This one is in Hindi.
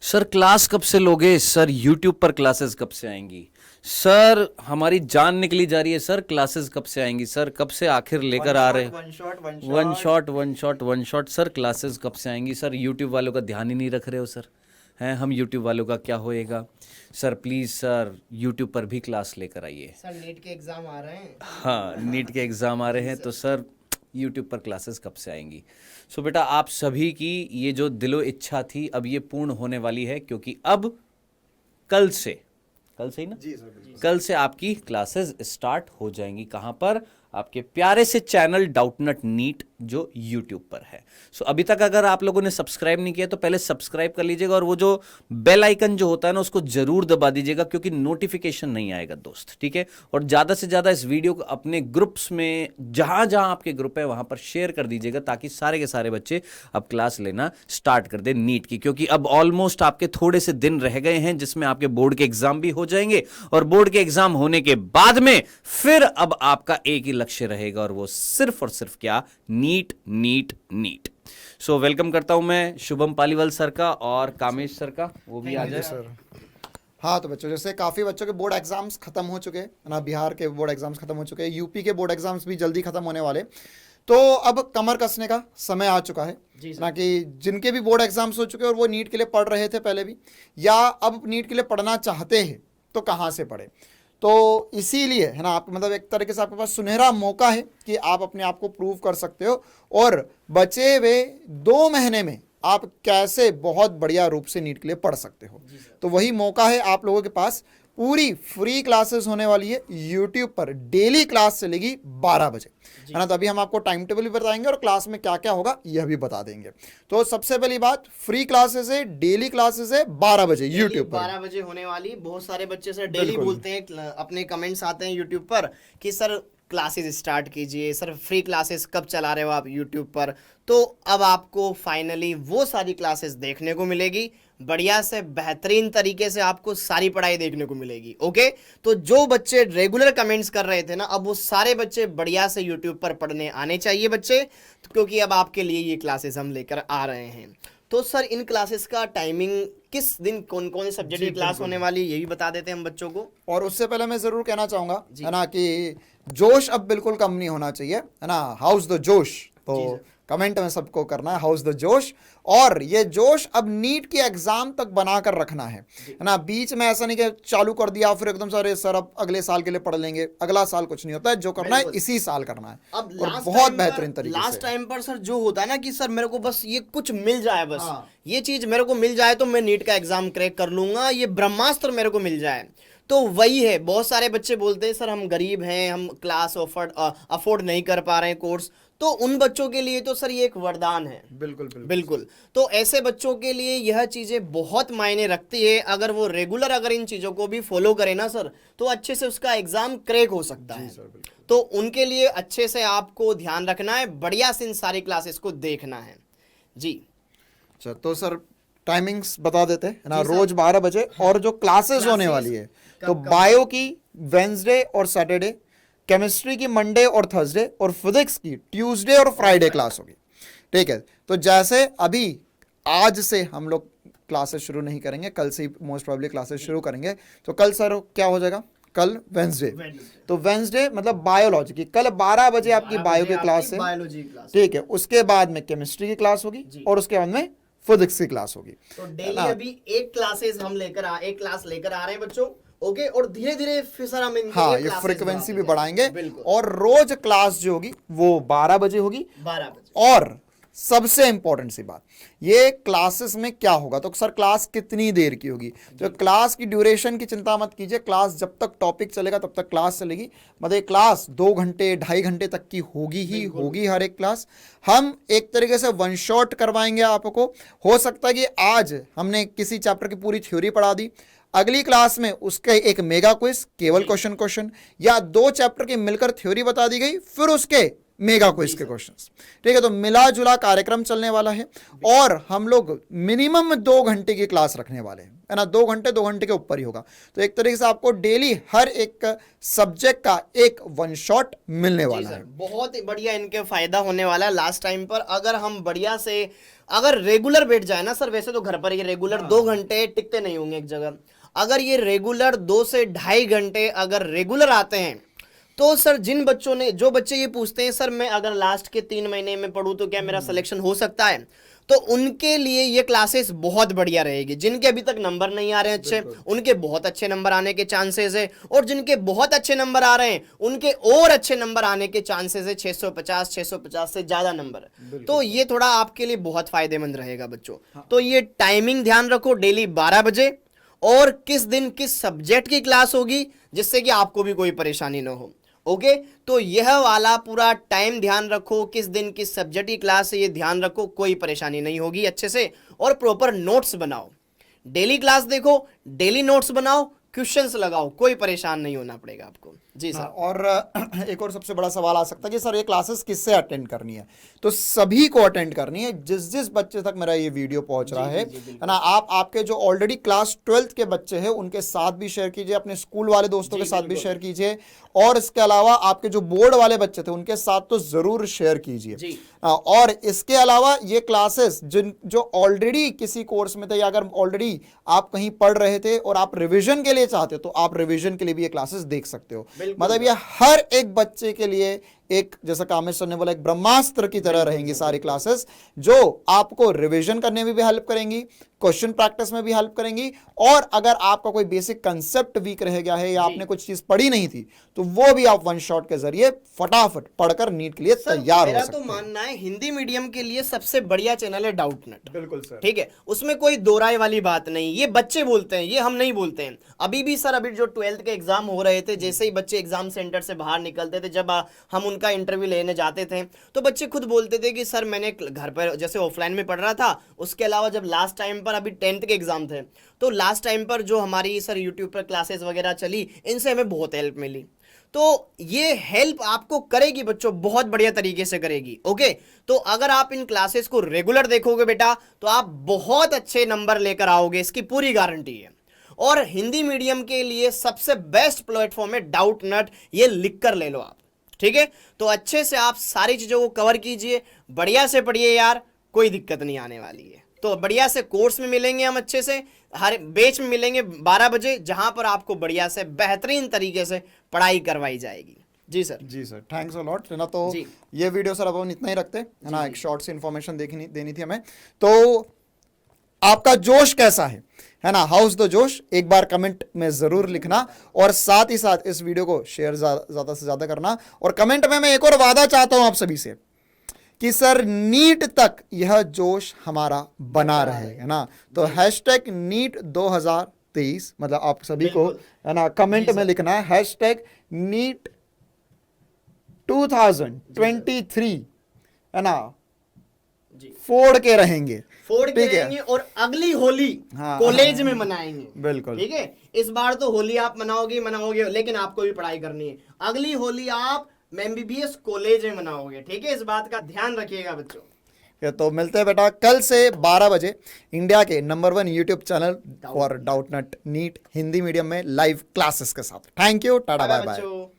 सर क्लास कब से लोगे? सर यूट्यूब पर क्लासेस कब से आएंगी? सर हमारी जान निकली जा रही है सर, क्लासेस कब से आएंगी? सर कब से आखिर लेकर आ रहे हैं? वन शॉट सर, क्लासेस कब से आएंगी? सर यूट्यूब वालों का ध्यान ही नहीं रख रहे हो सर। हैं हम यूट्यूब वालों का क्या होएगा? सर प्लीज़ सर यूट्यूब पर भी क्लास लेकर आइए। सर नीट के एग्जाम आ रहे हैं। हाँ नीट के एग्ज़ाम आ रहे हैं तो सर यूट्यूब पर क्लासेस कब से आएंगी? सो बेटा आप सभी की ये जो दिलो इच्छा थी अब ये पूर्ण होने वाली है, क्योंकि अब कल से ही ना जी सर। कल से आपकी क्लासेस स्टार्ट हो जाएंगी। कहां पर? आपके प्यारे से चैनल डाउटनट नीट जो यूट्यूब पर है। सो अभी तक अगर आप लोगों ने सब्सक्राइब नहीं किया तो पहले सब्सक्राइब कर लीजिएगा, और वो जो बेल आइकन जो होता है ना उसको जरूर दबा दीजिएगा, क्योंकि नोटिफिकेशन नहीं आएगा दोस्त, ठीक है। और ज्यादा से ज्यादा इस वीडियो को अपने ग्रुप्स में, जहां जहां आपके ग्रुप है वहां पर शेयर कर दीजिएगा, ताकि सारे के सारे बच्चे अब क्लास लेना स्टार्ट कर दे नीट की। क्योंकि अब ऑलमोस्ट आपके थोड़े से दिन रह गए हैं जिसमें आपके बोर्ड के एग्जाम भी हो जाएंगे, और बोर्ड के एग्जाम होने के बाद में फिर अब आपका एक ही लक्ष्य रहेगा, और वो सिर्फ और सिर्फ क्या? NEET NEET NEET. So welcome करता हूं मैं शुभम पालीवाल सर का और कामेश सर का, वो भी आ जाए सर। हाँ तो बच्चों, जैसे काफ़ी बच्चों के बोर्ड एग्जाम्स खत्म हो चुके हैं ना, बिहार के बोर्ड एग्जाम्स खत्म हो चुके हैं, यूपी के बोर्ड एग्जाम्स भी जल्दी खत्म होने वाले, तो अब कमर कसने का समय आ चुका है ना, कि जिनके भी बोर्ड एग्जाम्स हो चुके हैं और वो नीट के लिए पढ़ रहे थे पहले भी, या अब नीट के लिए पढ़ना चाहते हैं, तो कहाँ से पढ़े। तो इसीलिए है ना, आप मतलब एक तरीके से आपके पास सुनहरा मौका है कि आप अपने आप को प्रूव कर सकते हो, और बचे हुए 2 महीने में आप कैसे बहुत बढ़िया रूप से नीट के लिए पढ़ सकते हो। तो वही मौका है आप लोगों के पास। पूरी फ्री क्लासेस होने वाली है यूट्यूब पर, डेली क्लास चलेगी 12 बजे, है ना। तो अभी हम आपको टाइम टेबल भी बताएंगे और क्लास में क्या क्या होगा यह भी बता देंगे। तो सबसे पहली बात, फ्री क्लासेस है, डेली क्लासेस है 12 बजे यूट्यूब पर, 12 बजे होने वाली। बहुत सारे बच्चे सर डेली बोलते हैं, अपने कमेंट्स आते हैं यूट्यूब पर कि सर क्लासेस स्टार्ट कीजिए, सर फ्री क्लासेस कब चला रहे हो आप यूट्यूब पर। तो अब आपको फाइनली वो सारी क्लासेस देखने को मिलेगी, बढ़िया से बेहतरीन तरीके से आपको सारी पढ़ाई देखने को मिलेगी। ओके, तो जो बच्चे रेगुलर कमेंट्स कर रहे थे ना, अब वो सारे बच्चे बढ़िया से यूट्यूब पर पढ़ने आने चाहिए बच्चे, क्योंकि अब आपके लिए ये क्लासेस हम लेकर आ रहे हैं। तो सर इन क्लासेस का टाइमिंग किस दिन, कौन कौन से सब्जेक्ट की क्लास होने वाली है, ये भी बता देते हैं हम बच्चों को। और उससे पहले मैं ज़रूर कहना चाहूँगा है ना, कि जोश अब बिल्कुल कम नहीं होना चाहिए, है ना। हाउस द जोश, तो कमेंट में सबको करना है हाउस द जोश। और ये जोश अब नीट के एग्जाम तक बना कर रखना है ना। बीच में ऐसा नहीं कि चालू कर दिया फिर एकदम से अरे सर अब अगले साल के लिए पढ़ लेंगे, अगला साल कुछ नहीं होता है, जो करना है इसी साल करना है। अब और बहुत बेहतरीन तरीके से लास्ट टाइम पर सर जो होता है ना कि सर मेरे को बस ये कुछ मिल जाए, बस ये चीज मेरे को मिल जाए तो मैं नीट का एग्जाम क्रैक कर लूंगा, ये ब्रह्मास्त्र मेरे को मिल जाए। तो वही है, बहुत सारे बच्चे बोलते हैं सर हम गरीब हैं, हम क्लास अफोर्ड नहीं कर पा रहे हैं कोर्स। तो उन बच्चों के लिए तो सर ये एक वरदान है। बिल्कुल बिल्कुल बिल्कुल। तो ऐसे बच्चों के लिए यह चीजें बहुत मायने रखती है। अगर वो रेगुलर अगर इन चीजों को भी फॉलो करे ना सर, तो अच्छे से उसका एग्जाम क्रैक हो सकता है। तो उनके लिए अच्छे से आपको ध्यान रखना है, बढ़िया से इन सारी क्लासेस को देखना है जी। अच्छा, तो सर टाइमिंग्स बता देते हैं ना, रोज 12 बजे। और जो क्लासेस होने वाली है, तो बायो की वेंसडे और सैटरडे, केमिस्ट्री की मंडे और थर्सडे, और फिजिक्स की ट्यूसडे और फ्राइडे क्लास होगी, ठीक है। तो जैसे अभी आज से हम लोग क्लासेस शुरू नहीं करेंगे, कल से ही मोस्ट प्रोबेबली क्लासेस शुरू करेंगे। तो कल सर क्या हो जाएगा? कल वेंसडे, तो वेंसडे मतलब बायोलॉजी की, कल 12 बजे आपकी बायो की क्लास है, ठीक है। उसके बाद में केमिस्ट्री की क्लास होगी, और उसके बाद में फिजिक्स की क्लास होगी। तो डेली अभी एक क्लास लेकर आ रहे हैं बच्चों। ओके, और धीरे धीरे फिर सर हम हाँ ये फ्रीक्वेंसी भी बढ़ाएंगे, और रोज क्लास जो होगी वो 12 बजे होगी। 12 बजे। और सबसे इंपॉर्टेंट सी बात, ये क्लासेस में क्या होगा, तो सर क्लास कितनी देर की होगी? तो क्लास की ड्यूरेशन की चिंता मत कीजिए, क्लास जब तक टॉपिक चलेगा तब तक क्लास चलेगी। मतलब क्लास 2 घंटे 2.5 घंटे तक की होगी ही होगी हर एक क्लास। हम एक तरीके से वन शॉट करवाएंगे आपको। हो सकता है कि आज हमने किसी चैप्टर की पूरी थ्योरी पढ़ा दी, अगली क्लास में उसके एक मेगा क्विज, केवल क्वेश्चन, या 2 चैप्टर की मिलकर थ्योरी बता दी गई, फिर उसके मेगा क्विज के क्वेश्चंस, ठीक है। तो मिला जुला कार्यक्रम चलने वाला है, और हम लोग मिनिमम 2 घंटे की क्लास रखने वाले हैं, है ना। 2 घंटे के ऊपर ही होगा। तो एक तरीके से आपको डेली हर एक सब्जेक्ट का एक वन शॉट मिलने वाला है। बहुत बढ़िया इनके फायदा होने वाला है। लास्ट टाइम पर अगर हम बढ़िया से अगर रेगुलर बैठ जाए ना सर, वैसे तो घर पर ये रेगुलर 2 घंटे टिकते नहीं होंगे एक जगह, अगर ये रेगुलर 2 से 2.5 घंटे अगर रेगुलर आते हैं, तो सर जिन बच्चों ने, जो बच्चे ये पूछते हैं सर मैं अगर लास्ट के 3 महीने में पढ़ूं तो क्या मेरा सिलेक्शन हो सकता है, तो उनके लिए ये क्लासेस बहुत बढ़िया रहेगी। जिनके अभी तक नंबर नहीं आ रहे हैं अच्छे, उनके बहुत अच्छे नंबर आने के चांसेस है, और जिनके बहुत अच्छे नंबर आ रहे हैं उनके और अच्छे नंबर आने के चांसेस है, 650 से ज्यादा नंबर। तो ये थोड़ा आपके लिए बहुत फायदेमंद रहेगा बच्चों। तो ये टाइमिंग ध्यान रखो, डेली 12 बजे, और किस दिन किस सब्जेक्ट की क्लास होगी, जिससे कि आपको भी कोई परेशानी ना हो। ओके, तो यह वाला पूरा टाइम ध्यान रखो, किस दिन किस सब्जेक्ट की क्लास है ये ध्यान रखो, कोई परेशानी नहीं होगी अच्छे से। और प्रॉपर नोट्स बनाओ, डेली क्लास देखो, डेली नोट्स बनाओ, क्वेश्चंस लगाओ, कोई परेशान नहीं होना पड़ेगा आपको। जी सर। और एक और सबसे बड़ा सवाल आ सकता है कि सर ये क्लासेस किससे अटेंड करनी है, तो सभी को अटेंड करनी है, जिस जिस बच्चे तक मेरा ये वीडियो पहुंच रहा है ना। आप आपके जो ऑलरेडी क्लास 12th के बच्चे हैं उनके साथ भी शेयर कीजिए, अपने स्कूल वाले दोस्तों के साथ भी शेयर कीजिए, और इसके अलावा आपके जो बोर्ड वाले बच्चे थे उनके साथ तो जरूर शेयर कीजिए। और इसके अलावा ये क्लासेस जो ऑलरेडी किसी कोर्स में थे, या अगर ऑलरेडी आप कहीं पढ़ रहे थे और आप रिविजन के लिए चाहते हो, तो आप रिविजन के लिए भी ये क्लासेस देख सकते हो। मतलब ये हर एक बच्चे के लिए एक, जैसा कामेश सर ने बोला, एक ब्रह्मास्त्र की तरह रहेंगी सारी क्लासेस, जो आपको रिवीजन करने में भी हेल्प करेंगी, क्वेश्चन प्रैक्टिस में भी हेल्प करेंगी, और अगर आपका कोई बेसिक कंसेप्ट वीक रह गया है या आपने कुछ चीज पढ़ी नहीं थी, तो वो भी आप वन शॉट के जरिए फटाफट पढ़कर नीट के लिए तैयार हो सकते हैं। मेरा तो मानना है हिंदी मीडियम के लिए सबसे बढ़िया चैनल है डाउटनेट। बिल्कुल सर, ठीक है, उसमें कोई दो राय वाली बात नहीं। ये बच्चे बोलते हैं, ये हम नहीं बोलते हैं। अभी भी सर, अभी जो 12th के एग्जाम हो रहे थे, जैसे ही बच्चे एग्जाम सेंटर से बाहर निकलते थे, जब हम उनका इंटरव्यू लेने जाते थे, तो बच्चे खुद बोलते थे कि सर मैंने घर पर जैसे ऑफलाइन में पढ़ रहा था, उसके अलावा जब लास्ट टाइम पर अभी 10th के एग्जाम थे, तो लास्ट टाइम पर जो हमारी सर यूट्यूब पर क्लासेस वगैरह चली, इनसे हमें बहुत हेल्प मिली। तो ये हेल्प आपको करेगी बच्चों, बहुत बढ़िया तरीके से करेगी। ओके, तो अगर आप इन क्लासेस को रेगुलर देखोगे बेटा, तो आप बहुत अच्छे नंबर लेकर आओगे, इसकी पूरी गारंटी है। और हिंदी मीडियम के लिए सबसे बेस्ट प्लेटफॉर्म है डाउटनेट, ये लिख कर ले लो आप। ठीक है, तो अच्छे से आप सारी चीजों को कवर कीजिए, बढ़िया से पढ़िए यार, कोई दिक्कत नहीं आने वाली है। तो बढ़िया से कोर्स में मिलेंगे हम, अच्छे से हर बैच में मिलेंगे 12 बजे, जहां पर आपको बढ़िया से बेहतरीन तरीके से पढ़ाई करवाई जाएगी। जी सर। जी सर, थैंक्स अ लॉट। है ना, तो ये वीडियो सर अब हम इतना ही रखते हैं ना, एक शॉर्ट सी इन्फॉर्मेशन देनी थी हमें। तो आपका जोश कैसा है ना, हाउस द जोश, एक बार कमेंट में जरूर लिखना, और साथ ही साथ इस वीडियो को शेयर ज्यादा से ज्यादा करना। और कमेंट में मैं एक और वादा चाहता हूं आप सभी से कि सर नीट तक यह जोश हमारा बना रहे, है ना। तो हैशटैग नीट 2023, मतलब आप सभी को, है ना, कमेंट में लिखना है हैशटैग नीट 2023, है ना, फोड़ के रहेंगे, और अगली होली कॉलेज में मनाएंगे। बिल्कुल, ठीक है, इस बार तो होली आप मनाओगे, लेकिन आपको भी पढ़ाई करनी है। अगली होली आप MBBS कॉलेज में मनाओगे। ठीक है, इस बात का ध्यान रखिएगा बच्चों। तो मिलते हैं बेटा कल से 12 बजे इंडिया के number 1 YouTube channel for Doubtnut NEET Hindi medium में लाइव क्लासेस के साथ। Thank you, tata bye bye.